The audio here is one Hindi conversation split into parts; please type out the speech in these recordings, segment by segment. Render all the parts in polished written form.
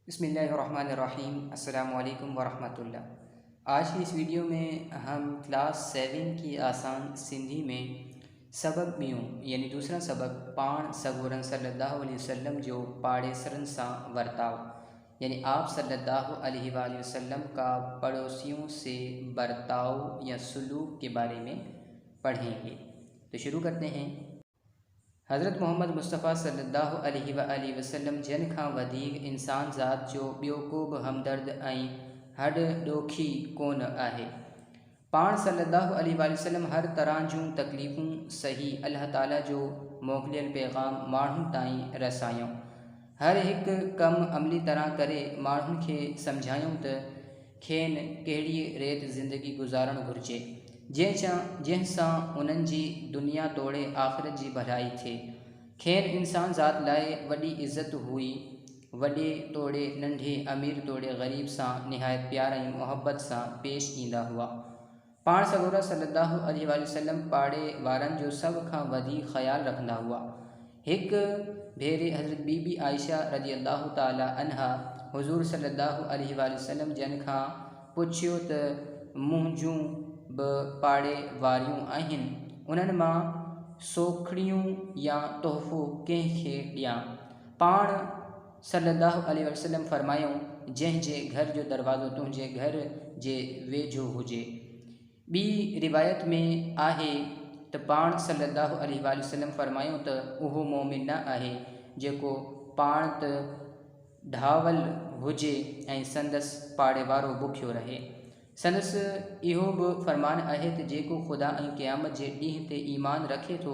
बिस्मिल्लाहिर्रहमानिर्रहीम। अस्सलामु अलैकुम वरहमतुल्लाह। आज की इस वीडियो में हम क्लास 7 की आसान सिंधी में सबक ॿियों यानी दूसरा सबक पाण सगोरन सल्लल्लाहु अलैहि वसल्लम जो पाड़ेसरन सां वर्ताव यानी आप सल्लल्लाहु अलैहि वसल्लम का पड़ोसियों से बर्ताव या सलूक के बारे में पढ़ेंगे। तो शुरू करते हैं। हज़रत मोहम्मद मुस्तफ़ा सल्लल्लाहु अलैहि वसल्लम जन खां वधीक इंसान ज़ात जो ॿियो को बि हमदर्द ऐं हड ॾोखी कोन आहे। पाण सल्लल्लाहु अलैहि वसल्लम हर तरह जूं तकलीफ़ूं सही अल्लाह ताला जो मोकिलियल पैगाम माण्हुनि ताईं रसायूं। हर हिकु कमु अमली तरह करे माण्हुनि खे सम्झायूं त खेनि कहिड़ी रेत ज़िंदगी गुज़ारणु घुरिजे जंहिंसां उन्हनि जी दुनिया तोड़े आख़िरत जी भलाई थिए। खेनि इंसान ज़ात लाइ वॾी इज़त हुई। वॾे तोड़े नंढे, अमीर तोड़े ग़रीब सां निहायत प्यार ऐं मुहबत सां पेश ईंदा हुआ। पाण सगोरा सल्लल्लाहु अलैहि वसल्लम पाड़े वारनि जो सभ खां वधीक ख़्यालु रखंदा हुआ। हिकु भेरे हज़रत बीबी आयशा रज़ी अल्लाह ताला अन्हा हुज़ूर सल्लल्लाहु अलैहि वसल्लम जन खां पुछियो त मुंहिंजूं बि पाड़े वारियूं आहिनि, उन्हनि मां सोखड़ियूं या तोहफ़ो कंहिंखे ॾियां। पाण सल्लल्लाहु अलैहि वसल्लम फरमायूं, जंहिंजे घर जो दरवाज़ो तुंहिंजे घर जे वेझो हुजे। ॿी रिवायत में आहे त पाण सल्लल्लाहु अलैहि वसल्लम फरमायूं त उहो मोमिन न आहे जेको पाण त ढावल हुजे ऐं संदसि पाड़े वारो बुखियो रहे। संदसि इहो बि फ़रमान आहे त जेको ख़ुदा ऐं क़यामत जे ॾींहं ते ईमान रखे थो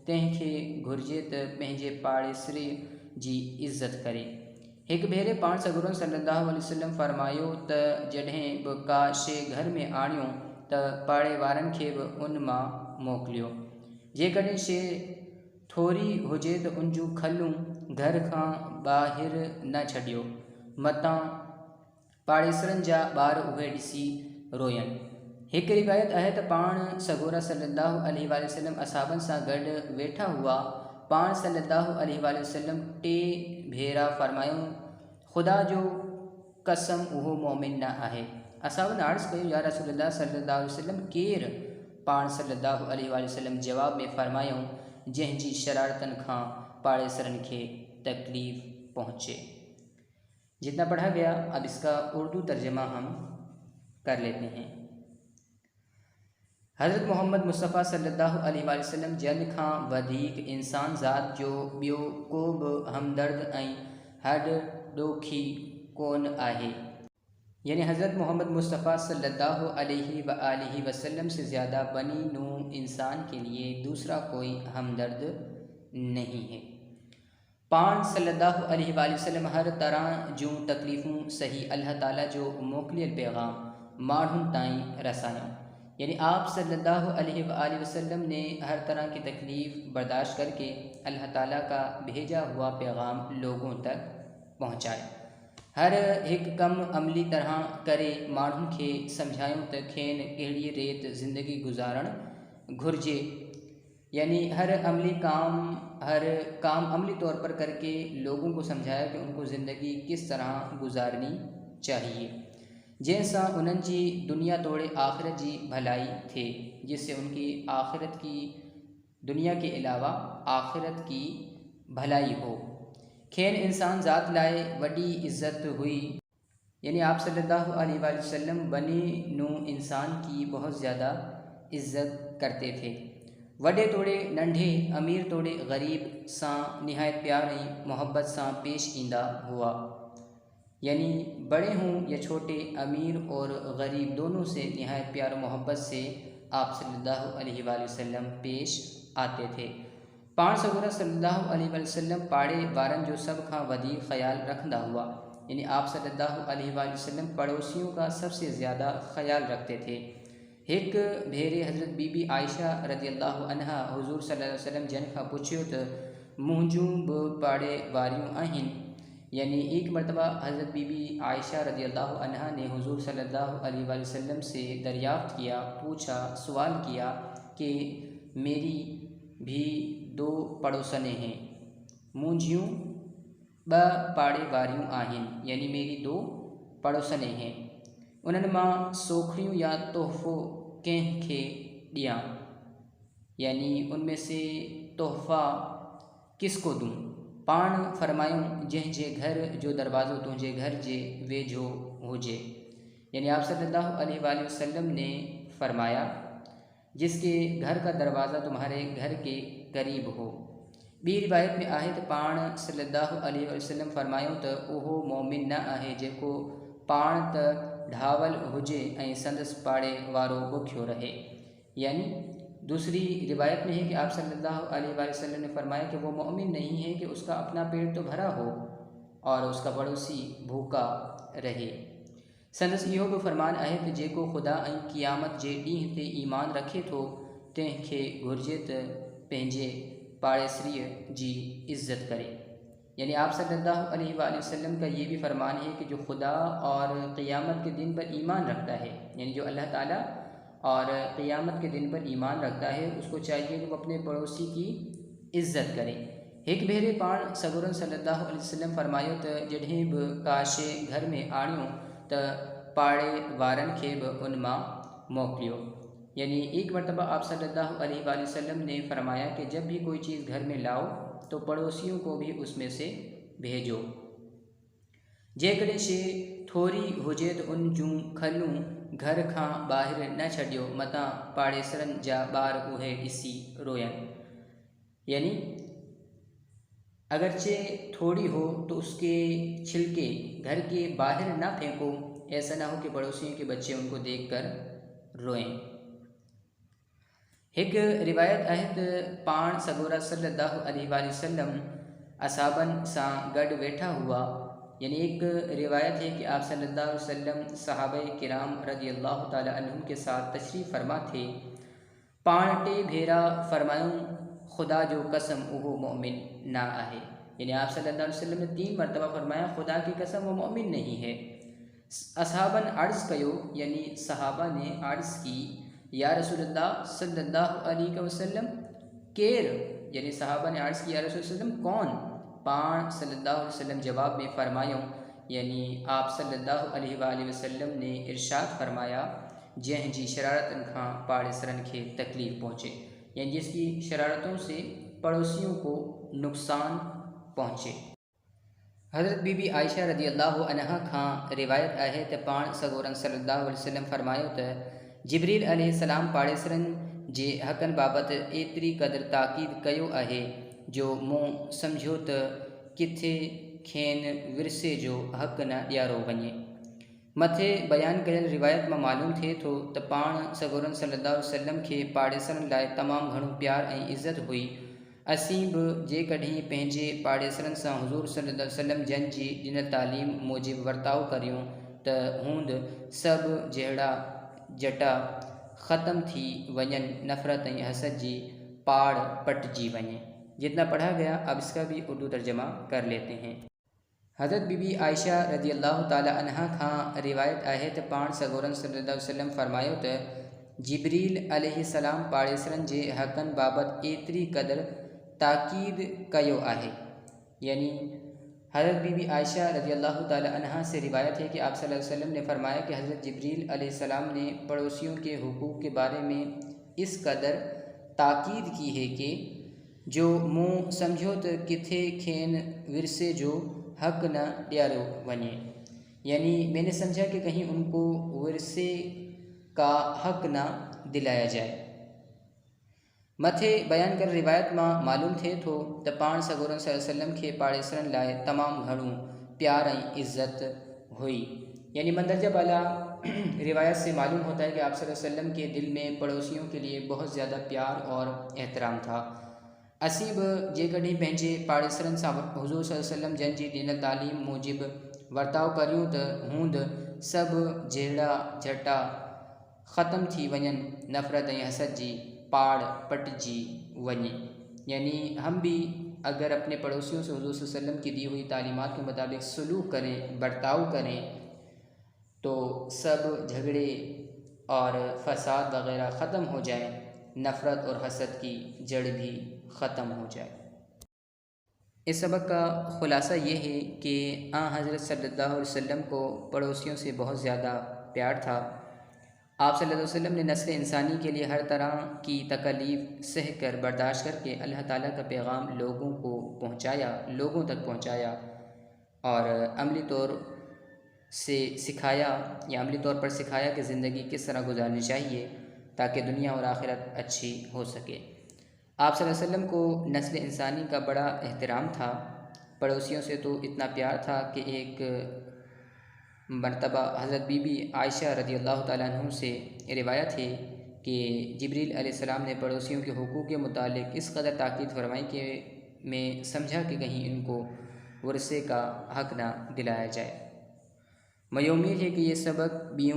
तंहिंखे घुरिजे त पंहिंजे पाड़ेसरे जी इज़त करे। हिकु भेरे पाण सगोरन सल्लल्लाहु अलैहि वसल्लम फरमायो त जॾहिं बि का शइ घर में आणियो त पाड़े वारनि खे बि उन मां मोकिलियो। जेकॾहिं शइ थोरी हुजे त उन जूं खलूं घर खां ॿाहिरि न छॾियो, मतां पाड़ेसरनि जा ॿार उहे ॾिसी रोयनि। हिकु रिवायत आहे त पाण सगोरा सल्लल्लाहु अलैहि वसल्लम असहाबनि सां गॾु वेठा हुआ। पाण सल्लल्लाहु अलैहि वसल्लम 3 भेरा फरमायूं, ख़ुदा जो कसम उहो मोमिन न आहे। असहाबनि अर्ज़ कयो, या रसूलल्लाह सल्लल्लाहु अलैहि वसल्लम केरु? पाण सल्लल्लाहु अलैहि वसल्लम जवाब में फरमायूं, जंहिंजी शरारतन खां पाड़ेसरनि खे तकलीफ़ पहुँचे। जितना पढ़ा गया अब इसका उर्दू तर्जमा हम कर लेते हैं। हज़रत मोहम्मद मुस्तफ़ा सल्लल्लाहु अलैहि वसल्लम जन खां वधीक इंसान ज़ात जो ॿियो को बि हमदर्द ऐं हड ॾोखी कोन आहे। यानी हज़रत मोहम्मद मुस्तफ़ा सल्लल्लाहु अलैहि वसल्लम से ज़्यादा बनी नूह इंसान के लिए दूसरा कोई हमदर्द नहीं है। पाण सल्लल्लाहु अलैहि वसल्लम हर तरह जूं तकलीफ़ूं सही अल्लाह ताला जो मोकिलियल पैगाम माण्हुनि ताईं रसायूं। यानी आप सल्लल्लाहु अलैहि वसल्लम ने हर तरह की तकलीफ़ बर्दाश्त करके अल्लाह ताला का भेजा हुआ पैगाम लोगों तक पहुँचाए। हर हिकु कमु अमली तरह करे माण्हुनि खे सम्झायूं त खेनि कहिड़ी रेत ज़िंदगी गुज़ारणु घुरिजे। यानी हर काम अमली तौर पर करके लोगों को समझाया कि उनको ज़िंदगी किस तरह गुजारनी चाहिए, जैसा उन्हनि जी दुनिया तोड़े आख़िरत जी भलाई थे, जिससे उनकी आख़िरत की दुनिया के अलावा आख़िरत की भलाई हो। खेन इंसान ज़ात लाए वॾी इज़्ज़त हुई। यानी आप सल्लल्लाहु अलैहि वसल्लम बनी नूह इंसान की बहुत ज़्यादा इज़्ज़त करते थे। वॾे तोड़े नंढे, अमीर तोड़े ग़रीब सां निहायत प्यार ऐं मुहब्बत सां पेश ईंदा हुआ। यानी बड़े हों या छोटे, अमीर और ग़रीब दोनों से निहायत प्यार मोहब्बत से आप सल्लल्लाहु अलैहि वसल्लम पेश आते थे। पाण सगोरा सल्लल्लाहु अलैहि वसल्लम पाड़े वारनि जो सभ खां वधीक ख़्याल रखंदा हुआ। यानी आप सल्लल्लाहु अलैहि वसल्लम पड़ोसियों का सबसे ज़्यादा ख़्याल रखते थे। एक भेरे हज़रत बीबी आयशा रज़ी अल्लाह अन्हा हुज़ूर सल्लल्लाहु अलैहि वसल्लम जन खां पुछियो त मुंहिंजूं बि पाड़े वारियूं आहिनि। यानी एक मरतबा हज़रत बीबी आयशा रज़ी अल्लाह अन्हा ने हुज़ूर सल्लल्लाहु अलैहि वसल्लम से दरियाफ़्त किया, पूछा, सवाल किया कि मेरी भी 2 पड़ोसनें हैं, मुंहिंजियूं ब पाड़े वारियूं आहिनि, यानी मेरी दो पड़ोसने हैं। उन्हनि मां सोखड़ियूं या तोहफ़ो कंहिंखे ॾियां, यानी उनमें से तोहफ़ा किसको दूँ। पाण फरमायूं जंहिंजे घर जो दरवाज़ो तुंहिंजे घर जे वेझो हुजे, यानी आप सल्लल्लाहु अलैहि वसल्लम ने फरमाया जिसके घर का दरवाज़ा तुम्हारे घर के करीब हो। ॿी रिवायत में आहे त पाण सल्लल्लाहु अलैहि वसल्लम फरमायूं त उहो मोमिन न आहे जेको पाण त ढावल हुजे ऐं संदसि पाड़े वारो बुखियो रहे। यानी दूसरी रिवायत में है कि आप सल्लल्लाहु अलैहि वसल्लम ने फरमाया कि वो मोमिन नहीं है कि उसका अपना पेट तो भरा हो और उसका पड़ोसी भूखा रहे। संदसि इहो बि फरमान आहे त जेको ख़ुदा ऐं क़ियामत जे ॾींहं ते ईमान रखे थो तंहिंखे घुरिजे त पंहिंजे पाड़ेसरीअ जी इज़्ज़त करे। यानी आप सल्लल्लाहु अलैहि वसल्लम का ये भी फरमान है कि जो खुदा और क़ियामत के दिन पर ईमान रखता है, यानी जो अल्लाह ताला और क़ियामत के दिन पर ईमान रखता है उसको चाहिए कि वो अपने पड़ोसी की इज़्ज़त करे। एक भेरे पाण सगोरन सल्लल्लाहु अलैहि वसल्लम फरमायो त जॾहिं बि का शइ घर में आणियो त पाड़े वारनि खे बि उन मां मोकिलियो। यानी एक मरतबा आप सल्लल्लाहु अलैहि वसल्लम ने फरमाया कि जब भी कोई चीज़ घर में लाओ तो पड़ोसियों को भी उसमें से भेजो। जेकॾहिं शइ थोरी हुजे त उन जूं खलूं घर खां ॿाहिरि न छॾियो, मतां पाड़ेसरनि जा ॿार उहे ॾिसी रोयनि। यानी अगरचे थोड़ी हो तो उसके छिलके घर के बाहर ना फेंको, ऐसा ना हो कि पड़ोसियों के बच्चे उनको देखकर रोएं। एक रिवायत आहे त पाण सगोरा सल्लल्लाहु अलैहि वसल्लम असाबन सां गॾु वेठा हुआ। यानी एक रिवायत है कि आप सल्लल्लाहु अलैहि वसल्लम सहाबे किराम रज़ियल्लाहु ताला अन्हुम के साथ तशरीफ़ फरमा थे। पाण टे भेरा फरमायूं खुदा जो कसम उहो मोमिन ना आहे। यानी आप सल्लल्लाहु अलैहि वसल्लम ने 3 मरतबा फरमाया खुदा की कसम वो मोमिन नहीं है। असहाबन अर्ज़ कयो, यानी सहाबा ने अर्ज़ की या रसूलल्लाह सल्लल्लाहु अलैहि वसल्लम केर, यानी सहाबा ने अर्ज़ की या रसूल सल्लम कौन। पाण सल्लल्लाहु अलैहि वसल्लम जवाब में फरमायो, यानी आप सल्लल्लाहु अलैहि वसल्लम ने इरशाद फरमाया जंहिंजी शरारतन खां पाड़ेसरनि खे तकलीफ़ पहुँचे, यानी जिसकी शरारतों से पड़ोसियों को नुकसान पहुँचे। हज़रत बीबी आयशा रज़ियल्लाहु अन्हा खां रिवायत आहे त पाण सगोरन सल्लल्लाहु अलैहि वसल्लम फरमायो त जिब्रील अलैहिस्सलाम पाड़ेसरनि जे हक़नि बाबति एतिरी क़दुरु ताक़ीद कयो आहे जो मूं सम्झियो त किथे खेनि विरसे जो हक़ न ॾियारो वञे। मथे बयानु कयल रिवायत मां मालूम थिए थो त पाण सगोरन सल्लल्लाहु अलैहि वसल्लम खे पाड़ेसरनि लाइ तमामु घणो प्यार ऐं इज़त हुई। असीं बि जेकॾहिं पंहिंजे पाड़ेसरनि सां हुज़ूर सल्लल्लाहु अलैहि वसल्लम जन जी ॾिनल तालीम मूजिबि वर्ताउ करियूं त हूंद सभु जहिड़ा जटा ख़त्म थी वञनि, नफ़रत ऐं हसद जी पाड़ पटिजी वञे। जितना पढ़ा गया अब इसका भी उर्दू तर्जमा कर लेते हैं। हज़रत बीबी आयशा रज़ियल्लाहु ताला अन्हा खां रिवायत आहे त पाण सगोरन सल्लल्लाहु अलैहि वसल्लम फरमायो त जिब्रील अलैहिस्सलाम पाड़ेसरनि जे हक़नि बाबति एतिरी क़दुरु ताक़ीद कयो आहे। यानी हज़रत बीबी आयशा रज़ियल्लाहु ताला अन्हा से रिवायत है कि आप सल्लल्लाहु अलैहि वसल्लम ने फरमाया कि हज़रत जिब्रील अलैहिस्सलाम ने पड़ोसियों के हुकूक के बारे में इस कदर ताक़ीद की है कि जो मूं सम्झो त किथे खेनि विरसे जो हक़ न ॾियारो वञे, यानी मैंने समझा कि कहीं उनको विरसे का हक़ न दिलाया जाए। मथे बयान कर रिवायत मां मालूम थिए थो त पाण सगोरन सल्लल्लाहु अलैहि वसल्लम खे पाड़ेसरनि लाइ तमामु घणो प्यार ऐं इज़्ज़त हुई। यानी मंदरजा बाला रिवायत से मालूम होता है कि आप सल्लल्लाहु अलैहि वसल्लम के दिल में पड़ोसियों के लिए बहुत ज़्यादा प्यार और एहतराम था। असीं बि जेकॾहिं पंहिंजे पाड़ेसरनि सां हुज़ूर सल्लल्लाहु अलैहि वसल्लम जन जी ॾिनल तालीम मूजिबि वर्ताउ करियूं त हूंद सभु जहिड़ा झटा ख़त्म थी वञनि, नफ़रत ऐं हसद जी पाड़ पटिजी वञे। यानी हम भी अगर अपने पड़ोसियों से हुज़ूर सल्लल्लाहु अलैहि वसल्लम की दी हुई तालीमात के मुताबिक सलूक करें, बर्ताव करें तो सब झगड़े और फसाद वग़ैरह ख़त्म हो जाए, नफ़रत और हसद की जड़ भी ख़त्म हो जाए। इस सबक का ख़ुलासा ये है कि हज़रत सल्लल्लाहु अलैहि वसल्लम को पड़ोसियों से बहुत ज़्यादा प्यार था। आप सल्लल्लाहु अलैहि वसल्लम ने नस्ल इंसानी के लिए हर तरह की तकलीफ़ सह कर बर्दाश्त करके अल्लाह ताला का पैगाम लोगों को पहुँचाया, लोगों तक पहुँचाया और अमली तौर से सिखाया या अमली तौर पर सिखाया कि ज़िंदगी किस तरह गुजारनी चाहिए ताकि दुनिया और आखिरत अच्छी हो सके। आप सल्लल्लाहु अलैहि वसल्लम को नस्ल इंसानी का बड़ा एहतराम था। पड़ोसियों से तो इतना प्यार था कि एक मरतबा हज़रत बीबी आयशा रज़ियल्लाहु ताला अन्हा से रिवायत है कि जिब्रील अलैहिस्सलाम ने पड़ोसियों के हुकूक़ के मुतालिक इस कदर ताकीद फरमाई कि मैं समझा कि कहीं इनको वर्से का हक़ ना दिलाया जाए। मैं उम्मीद है कि ये सबक भी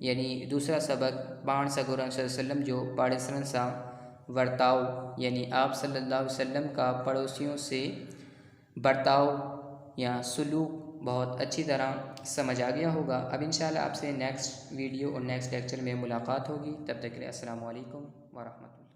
यानी दूसरा सबक पाण सगोरन वसल्लम जो पाड़ेसरन सा बर्ताव यानी आप सल्लल्लाहु अलैहि वसल्लम का पड़ोसियों से बर्ताव या सलूक बहुत अच्छी तरह समझ आ गया होगा। अब इंशाल्लाह आपसे नेक्स्ट वीडियो और नेक्स्ट लेक्चर में मुलाकात होगी। तब तक के लिए अस्सलामु अलैकुम व रहमतुल्लाह।